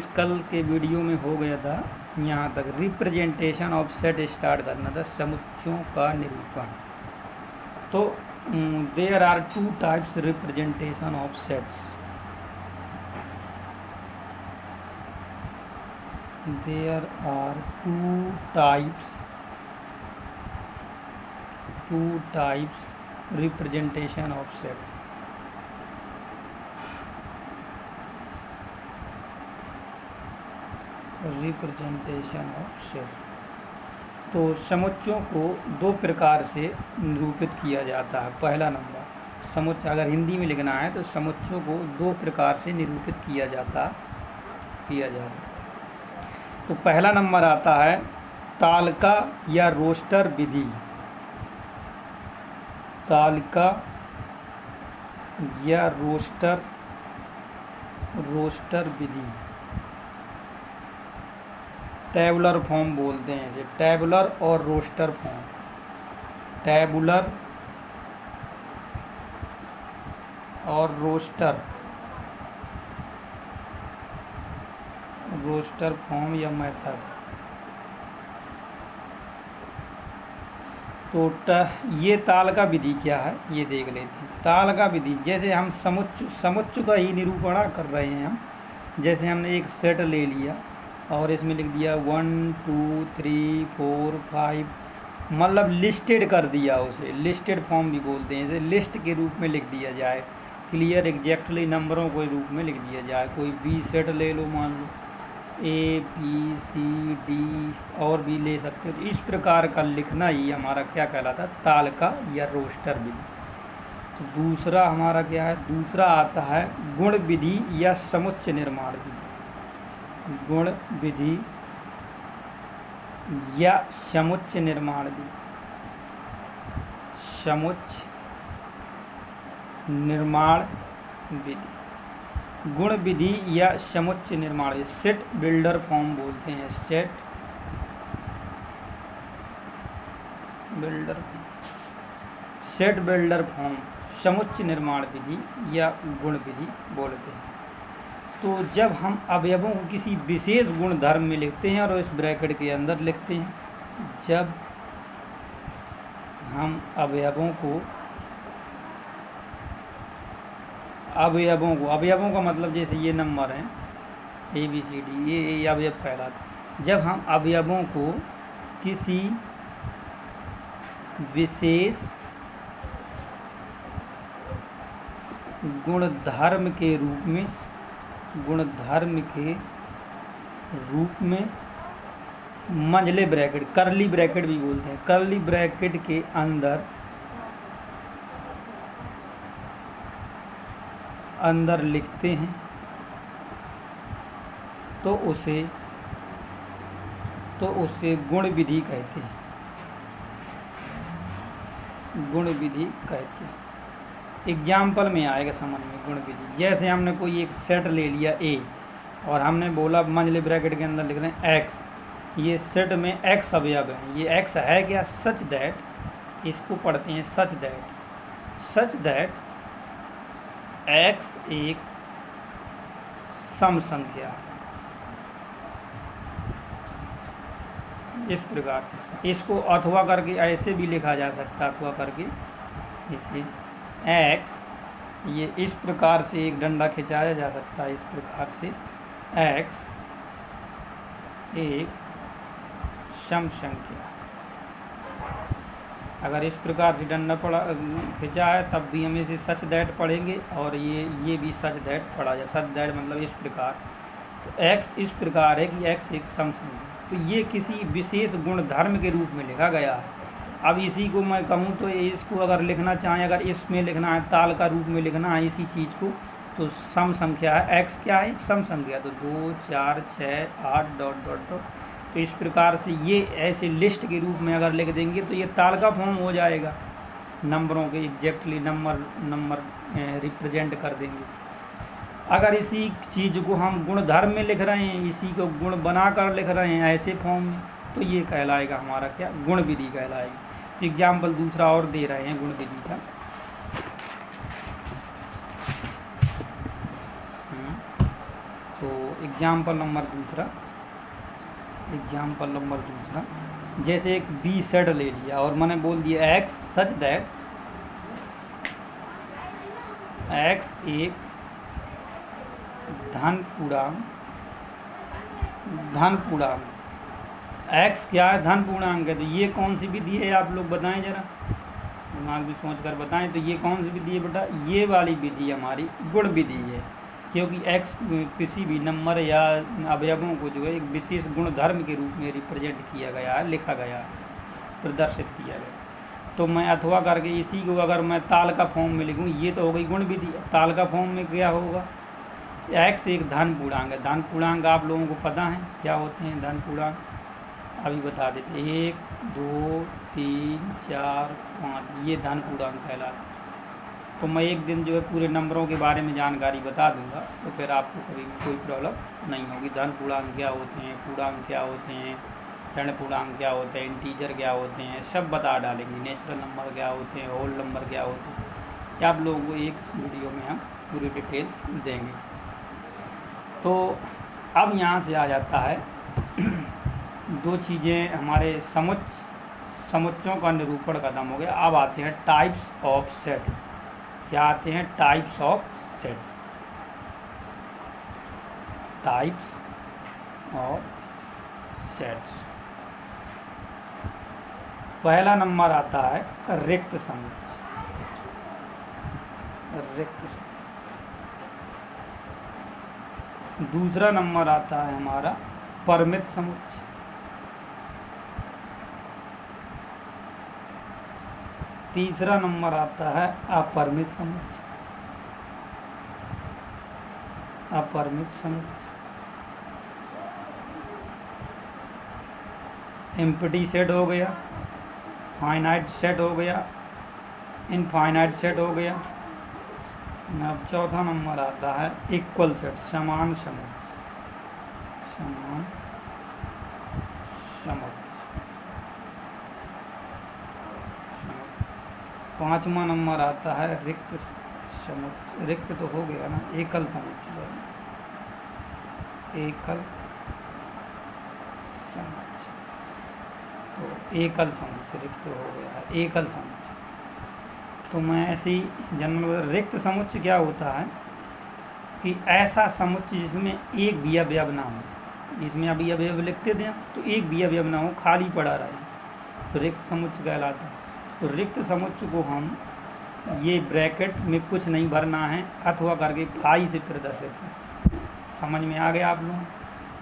Student, कल के video में हो गया था यहाँ तक, रिप्रेजेंटेशन ऑफ सेट स्टार्ट करना था, समुच्चयों का निरूपण। तो there are two types representation of sets. There are two types representation of set. Representation of set. तो समुच्चयों को दो प्रकार से निरूपित किया जाता है। पहला नंबर, समुच्चय अगर हिंदी में लिखना है तो समुच्चयों को दो प्रकार से निरूपित किया जा सकता है। तो पहला नंबर आता है तालिका या रोस्टर विधि। तालिका या रोस्टर विधि, टेबुलर फॉर्म बोलते हैं इसे, टेबुलर और रोस्टर फॉर्म। टेबुलर और रोस्टर फॉर्म या मेथड। तो ये तालिका विधि क्या है ये देख लेते हैं। तालिका विधि, जैसे हम समुच्चय का ही निरूपण कर रहे हैं हम। जैसे हमने एक सेट ले लिया और इसमें लिख दिया 1 2 3 4 5, मतलब लिस्टेड कर दिया उसे, लिस्टेड फॉर्म भी बोलते हैं इसे। लिस्ट के रूप में लिख दिया जाए, क्लियर एग्जैक्टली नंबरों के रूप में लिख दिया जाए। कोई बी सेट ले लो, मान लो A B C D और भी ले सकते हो। तो इस प्रकार का लिखना ही हमारा क्या कहलाता है, तालिका या रोस्टर विधि। तो दूसरा हमारा क्या है, दूसरा आता है गुण विधि या समुच्चय निर्माण विधि। गुण विधि या समुच्चय निर्माण विधि। समुच्चय निर्माण विधि, गुण विधि या समुच्चय निर्माण विधि। सेट बिल्डर फॉर्म बोलते हैं, सेट बिल्डर फॉर्म, समुच्चय निर्माण विधि या गुण विधि बोलते हैं। तो जब हम अवयवों को किसी विशेष गुण धर्म में लिखते हैं और इस ब्रैकेट के अंदर लिखते हैं, जब हम अवयवों का मतलब जैसे ये नंबर हैं ABCD, ये अवयव कहलाते हैं। जब हम अवयवों को किसी विशेष गुणधर्म के रूप में मंझले ब्रैकेट, करली ब्रैकेट भी बोलते हैं, करली ब्रैकेट के अंदर लिखते हैं तो उसे गुण विधि कहते हैं। गुण विधि कहते हैं। एग्जाम्पल में आएगा समझ में गुण विधि। जैसे हमने कोई एक सेट ले लिया A और हमने बोला मंझले ब्रैकेट के अंदर लिख रहे हैं X। ये सेट में X अवयव हैं। ये X है क्या, सच दैट, इसको पढ़ते हैं सच दैट X एक सम संख्या है। इस प्रकार इसको अथवा करके ऐसे भी लिखा जा सकता है, अथवा करके इसे X, ये इस प्रकार से एक डंडा खिंचाया जा सकता है। इस प्रकार से X एक सम संख्या। अगर इस प्रकार से डंडा खिंचा है तब भी हम इसे सच दैट पढ़ेंगे, और ये भी सच दैट पढ़ा जाए। सच दैट मतलब इस प्रकार। तो X इस प्रकार है कि X एक सम संख्या। तो ये किसी विशेष गुण धर्म के रूप में लिखा गया है। अब इसी को मैं कहूँ तो इसको अगर लिखना चाहें, अगर इसमें लिखना है, ताल का रूप में लिखना है इसी चीज़ को, तो सम संख्या है। X क्या है, सम संख्या। तो 2 4 6 8 ... तो इस प्रकार से ये ऐसे लिस्ट के रूप में अगर लिख देंगे तो ये तालिका फॉर्म हो जाएगा। नंबरों के एग्जैक्टली नंबर रिप्रेजेंट कर देंगे। अगर इसी चीज़ को हम गुण धर्म में लिख रहे हैं, इसी को गुण बनाकर लिख रहे हैं ऐसे फॉर्म में, तो ये कहलाएगा हमारा क्या, गुण विधि कहलाएगी। तो एग्जाम्पल दूसरा और दे रहे हैं गुण विधि का। तो एग्जाम्पल नंबर दूसरा, जैसे एक बी सेट ले लिया और मैंने बोल दिया एक्स सच दैट एक्स एक धन पूर्णांक, एक्स क्या है? धन पूर्णांक है। तो ये कौन सी विधि है आप लोग बताएं जरा, दिमाग भी सोच कर बताएं। तो ये कौन सी विधि है बेटा? ये वाली विधि हमारी गुण विधि है, क्योंकि एक्स किसी भी नंबर या अवयवों को जो है एक विशेष गुण धर्म के रूप में रिप्रेजेंट किया गया है, लिखा गया है, प्रदर्शित किया गया। तो मैं अथवा करके इसी को अगर मैं ताल का फॉर्म में लिखूँ, ये तो हो गई गुण विधि। ताल का फॉर्म में क्या होगा? एक्स एक धन पूर्णांक है। धन पूर्णांक आप लोगों को पता है क्या होते हैं धन पूर्णांक? अभी बता देते, 1 2 3 4 5, ये धन पूर्णांक कहलाता है। तो मैं एक दिन जो है पूरे नंबरों के बारे में जानकारी बता दूंगा, तो फिर आपको कभी कोई प्रॉब्लम नहीं होगी। धन पूर्णांक क्या होते हैं, पूर्णांक क्या होते हैं, ऋण पूर्णांक क्या होते हैं, इंटीजर क्या होते हैं, सब बता डालेंगे। नेचुरल नंबर क्या होते हैं, होल नंबर क्या होते हैं, आप लोगों को एक वीडियो में हम पूरी डिटेल्स देंगे। तो अब यहाँ से आ जाता है दो चीज़ें, हमारे समुच्चों का निरूपण खत्म हो गया। अब आते हैं टाइप्स ऑफ सेट। क्या आते हैं? Types of set. Types of sets. पहला नंबर आता है रिक्त समुच्चय। दूसरा नंबर आता है हमारा परिमित समुच्चय। तीसरा नंबर आता है अपरिमित समुच्चय। एम्प्टी सेट हो गया, फाइनाइट सेट हो गया, इनफाइनाइट सेट हो गया। अब चौथा नंबर आता है इक्वल सेट, समान समुच्चय। पांचवा नंबर आता है रिक्त समुच्चय। रिक्त तो हो गया ना, एकल समुच्चय। तो एकल समुच्चय रिक्त हो गया है, एकल समुच्चय। तो मैं ऐसे ही जनरल रिक्त समुच्चय क्या होता है कि ऐसा समुच्चय जिसमें एक भी अवयव ना हो। इसमें अभी अवयव लिखते थे तो एक भी अवयव ना हो, खाली पड़ा रहे, तो रिक्त समुच्चय कहलाता है। तो रिक्त समुच्चय को हम ये ब्रैकेट में कुछ नहीं भरना है, अथवा करके फाई से प्रदर्शित है। समझ में आ गया आप लोग?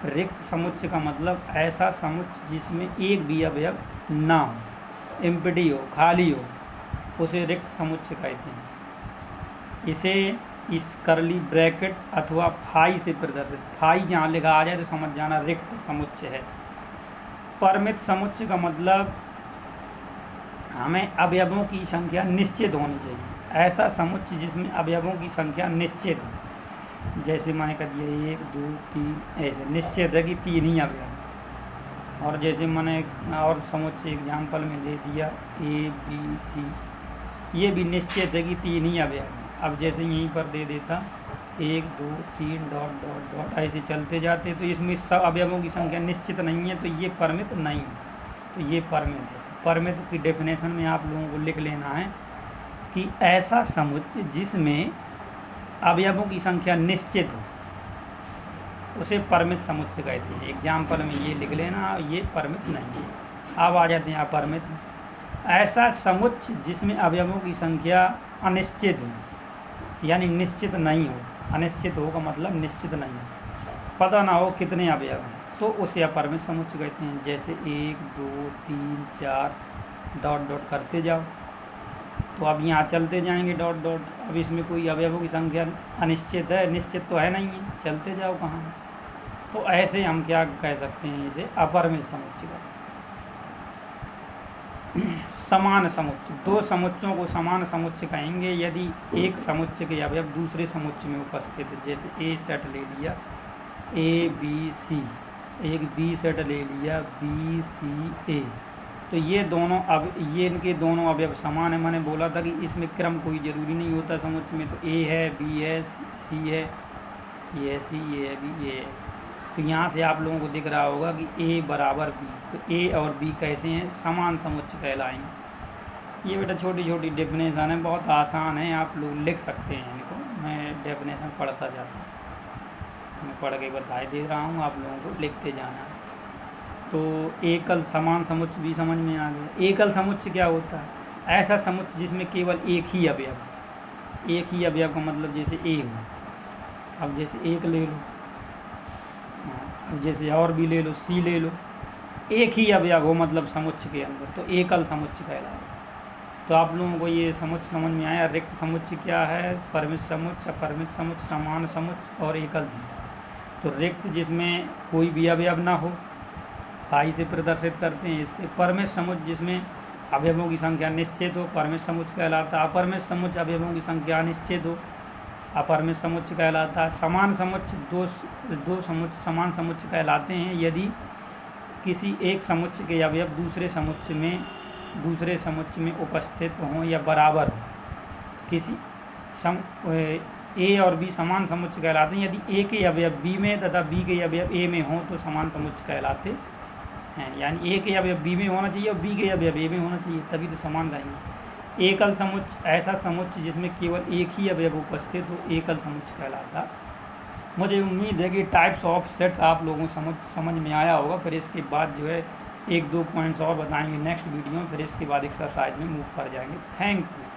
रिक्त समुच्चय का मतलब ऐसा समुच्चय जिसमें एक भी अवयव ना हो, एम्प्टी हो, खाली हो, उसे रिक्त समुच्चय कहते हैं। इसे इस करली ब्रैकेट अथवा फाई से प्रदर्शित, फाई जहाँ लिखा आ जाए तो समझ जाना रिक्त समुच्चय है। परिमित समुच्चय का मतलब हमें अवयवों की संख्या निश्चित होनी चाहिए। ऐसा समुच्चय जिसमें अवयवों की संख्या निश्चित हो। जैसे मैंने कह दिया 1 2 3, ऐसे निश्चित है कि 3 ही अवयव। और जैसे मैंने और समुच्चय एग्जाम्पल में ले दिया A B C, ये भी निश्चित है कि 3 ही अवयव। अब जैसे यहीं पर दे देता 1 2 3 डॉट डॉट डॉट, ऐसे चलते जाते, तो इसमें सब अवयवों की संख्या निश्चित नहीं है, तो ये परिमित नहीं है, तो ये परिमित है। परिमित की डेफिनेशन में आप लोगों को लिख लेना है कि ऐसा समुच्चय जिसमें अवयवों की संख्या निश्चित हो, उसे परिमित समुच्चय कहते हैं। एग्जाम्पल में ये लिख लेना, ये परिमित नहीं है। अब आ जाते हैं अपरिमित। ऐसा समुच्चय जिसमें अवयवों की संख्या अनिश्चित हो, यानी निश्चित नहीं हो। अनिश्चित हो का मतलब निश्चित नहीं हो, पता ना हो कितने अवयव हैं, तो उसे अपरिमित समुच्चय कहते हैं। जैसे 1 2 3 4 डॉट डॉट करते जाओ, तो अब यहाँ चलते जाएंगे डॉट डॉट। अब इसमें कोई अवयवों की संख्या अनिश्चित है, निश्चित तो है नहीं है, चलते जाओ कहाँ। तो ऐसे हम क्या कह सकते हैं, इसे अपरिमित समुच्चय कहते हैं। समान समुच्चय, दो समुच्चयों को समान समुच्चय कहेंगे यदि एक समुच्चय के अवयव दूसरे समुच्चय में उपस्थित है। जैसे ए सेट ले लिया A B C, एक बी सेट ले लिया B C A, तो ये दोनों अब ये इनके दोनों अवयव समान है। मैंने बोला था कि इसमें क्रम कोई ज़रूरी नहीं होता समुच्चय में। तो A है, B है, C है, ये है C, ये है B, ये है। तो यहाँ से आप लोगों को दिख रहा होगा कि ए बराबर बी, तो ए और बी कैसे हैं, समान समुच्चय कहलाएंगे। ये बेटा छोटी छोटी डेफिनेशन है, बहुत आसान है, आप लोग लिख सकते हैं इनको। मैं डेफिनेशन पढ़ता जाता हूँ, मैं पढ़ के बता दे रहा हूँ, आप लोगों को लिखते जाना है। तो एकल समान समुच्चय भी समझ में आ गया। एकल समुच्चय क्या होता है, ऐसा समुच्चय जिसमें केवल एक ही अवयव, एक ही अवयव का मतलब जैसे ए हो, अब जैसे एक ले लो, जैसे और भी ले लो, सी ले लो, एक ही अवयव हो मतलब समुच्चय के अंदर, तो एकल समुच्चय कहलाएगा। तो आप लोगों को ये समुच्चय समझ में आया। रिक्त समुच्चय क्या है, परिमित समुच्चय, अपरिमित समुच्चय, समान समुच्चय और एकल समुच्चय। तो रिक्त जिसमें कोई भी अवयव ना हो, फाई से प्रदर्शित करते हैं इससे। परिमित समुच्चय जिसमें अवयवों की संख्या निश्चित हो, परिमित समुच्चय कहलाता है। अपरिमित समुच्चय अवयवों की संख्या निश्चित हो, अपरिमित समुच्चय कहलाता है। समान समुच्चय दो समुच्चय समान समुच्चय कहलाते हैं यदि किसी एक समुच्चय के अवयव दूसरे समुच्चय में उपस्थित हों या बराबर हो। किसी ए और बी समान समुच्चय कहलाते हैं यदि ए के अवयव बी में तथा बी के अवयव ए में हों तो समान समुच्चय कहलाते हैं। यानी ए के अवयव बी में होना चाहिए और बी के अवयव ए में होना चाहिए, तभी तो समान रहेंगे। एकल समुच्चय ऐसा समुच्चय जिसमें केवल एक ही अवयव उपस्थित हो, एकल समुच्चय कहलाता। मुझे उम्मीद है कि टाइप्स ऑफ सेट्स आप लोगों को समझ में आया होगा। फिर इसके बाद जो है एक दो पॉइंट्स और बताएंगे नेक्स्ट वीडियो में, फिर इसके बाद एक्सरसाइज में मूव कर जाएंगे। Thank you.